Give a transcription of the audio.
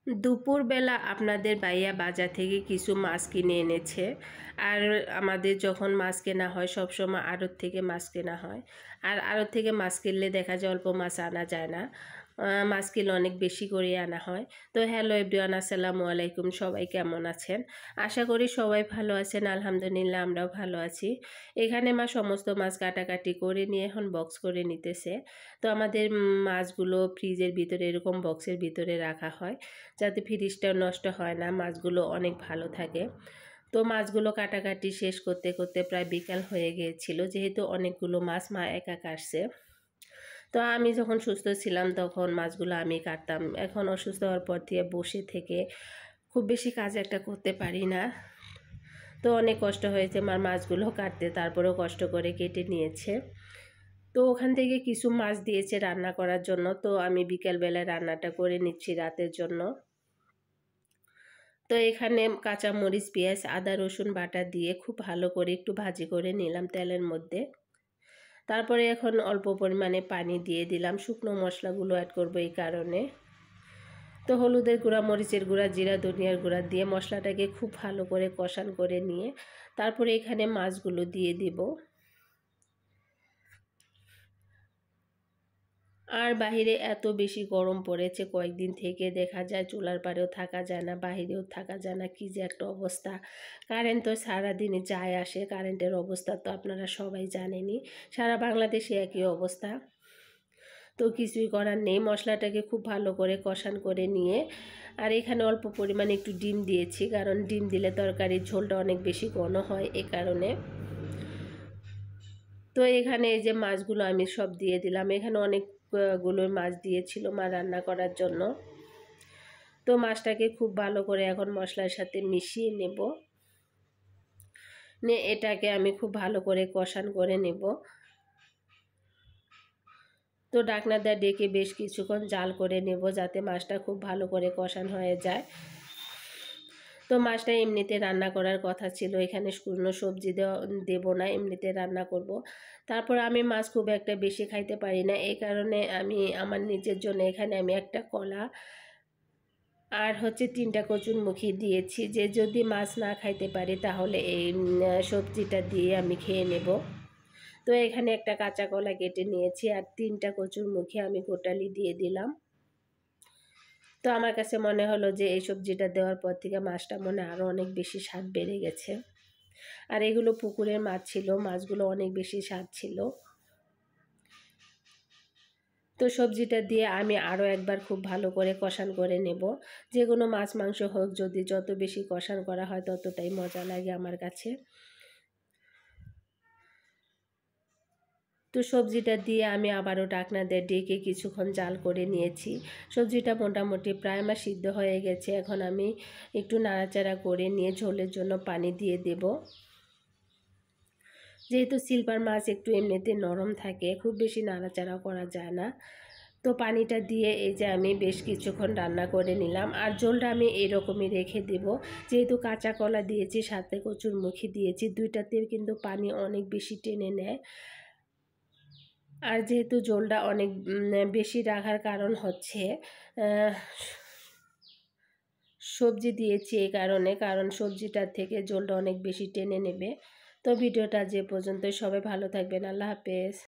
দুপুরবেলা আপনাদের ভাইয়া বাজার থেকে কিছু মাছ কিনে এনেছে। আর আমাদের যখন মাছ কেনা হয় সবসময় আড়ত থেকে মাছ কেনা হয়। আর আড়ত থেকে মাছ কিনলে দেখা যায় অল্প মাছ আনা যায় না, মাছ কিনলে অনেক বেশি করে আনা হয়। তো হ্যালো এভরিওয়ান, আসসালামু আলাইকুম। সবাই কেমন আছেন? আশা করি সবাই ভালো আছেন। আলহামদুলিল্লাহ আমরাও ভালো আছি। এখানে মা সমস্ত মাছ কাটাকাটি করে নিয়ে এখন বক্স করে নিতেছে। তো আমাদের মাছগুলো ফ্রিজের ভিতরে এরকম বক্সের ভিতরে রাখা হয় যাতে ফ্রিজটা নষ্ট হয় না, মাছগুলো অনেক ভালো থাকে। তো মাছগুলো কাটাকাটি শেষ করতে করতে প্রায় বিকাল হয়ে গিয়েছিল, যেহেতু অনেকগুলো মাছ মা একা কাটছে। তো আমি যখন সুস্থ ছিলাম তখন মাছগুলো আমি কাটতাম। এখন অসুস্থ হওয়ার পর থেকে বসে থেকে খুব বেশি কাজ একটা করতে পারি না। তো অনেক কষ্ট হয়েছে মার মাছগুলো কাটতে, তারপরেও কষ্ট করে কেটে নিয়েছে। তো ওখান থেকে কিছু মাছ দিয়েছে রান্না করার জন্য। তো আমি বিকেলবেলায় রান্নাটা করে নিচ্ছি রাতের জন্য। তো এখানে কাঁচামরিচ, পেঁয়াজ, আদা, রসুন বাটা দিয়ে খুব ভালো করে একটু ভাজি করে নিলাম তেলের মধ্যে। তারপরে এখন অল্প পরিমাণে পানি দিয়ে দিলাম, শুকনো মশলাগুলো অ্যাড করবো এই কারণে। তো হলুদের গুঁড়া, মরিচের গুঁড়া, জিরা, ধনিয়ার গুঁড়া দিয়ে মশলাটাকে খুব ভালো করে কষান করে নিয়ে তারপরে এখানে মাছগুলো দিয়ে দিব। আর বাহিরে এত বেশি গরম পড়েছে কয়েকদিন থেকে, দেখা যায় চুলার পাড়েও থাকা যায় না, বাহিরেও থাকা যায় না, কি যে একটা অবস্থা। কারেন্ট তো সারাদিনই যায় আসে, কারেন্টের অবস্থা তো আপনারা সবাই জানেনই, সারা বাংলাদেশে একই অবস্থা। তো কিছুই করার নেই, মশলাটাকে খুব ভালো করে কষান করে নিয়ে আর এখানে অল্প পরিমাণে একটু ডিম দিয়েছি, কারণ ডিম দিলে তরকারির ঝোলটা অনেক বেশি ঘন হয় এ কারণে। তো এখানে এই যে মাছগুলো আমি সব দিয়ে দিলাম। এখানে অনেকগুলো মাছ দিয়েছিল মা রান্না করার জন্য। তো মাছটাকে খুব ভালো করে এখন মশলার সাথে মিশিয়ে নেব, নিয়ে এটাকে আমি খুব ভালো করে কষান করে নেব। তো ঢাকনা দিয়ে ডেকে বেশ কিছুক্ষণ জাল করে নেব যাতে মাছটা খুব ভালো করে কষান হয়ে যায়। তো মাছটা এমনিতে রান্না করার কথা ছিল, এখানে কোনো সবজি দেব না, এমনিতে রান্না করব। তারপর আমি মাছ খুব একটা বেশি খাইতে পারি না, এই কারণে আমি আমার নিজের জন্য এখানে আমি একটা কলা আর হচ্ছে 3টা কচুরমুখী দিয়েছি, যে যদি মাছ না খাইতে পারি তাহলে এই সবজিটা দিয়ে আমি খেয়ে নেব। তো এখানে একটা কাঁচা কলা কেটে নিয়েছি আর 3টা কচুরমুখী আমি গোটালি দিয়ে দিলাম। তো আমার কাছে মনে হলো যে এই সবজিটা দেওয়ার পর থেকে মাছটা মনে আরও অনেক বেশি স্বাদ বেড়ে গেছে। আর এগুলো পুকুরের মাছ ছিল, মাছগুলো অনেক বেশি স্বাদ ছিল। তো সবজিটা দিয়ে আমি আরও একবার খুব ভালো করে কষান করে নেব। যে কোনো মাছ মাংস হোক, যদি যত বেশি কষান করা হয় ততটাই মজা লাগে আমার কাছে। তো সবজিটা দিয়ে আমি আবারও ঢাকনা দিয়ে ডেকে কিছুক্ষণ জাল করে নিয়েছি। সবজিটা মোটামুটি প্রায় আমার সিদ্ধ হয়ে গেছে। এখন আমি একটু নাড়াচাড়া করে নিয়ে ঝোলের জন্য পানি দিয়ে দেব। যেহেতু সিলভার মাছ একটু এমনিতে নরম থাকে, খুব বেশি নাড়াচাড়া করা যায় না। তো পানিটা দিয়ে এই যে আমি বেশ কিছুক্ষণ রান্না করে নিলাম। আর ঝোলটা আমি এরকমই রেখে দেব, যেহেতু কাঁচা কলা দিয়েছি সাথে কচুরমুখী দিয়েছি, দুইটাতেও কিন্তু পানি অনেক বেশি টেনে নেয়। আর যেহেতু ঝোলটা অনেক বেশি রাখার কারণ হচ্ছে সবজি দিয়েছি এই কারণে, কারণ সবজিটার থেকে ঝোলটা অনেক বেশি টেনে নেবে। তো ভিডিওটা যে পর্যন্তই, সবাই ভালো থাকবেন। আল্লাহ হাফেজ।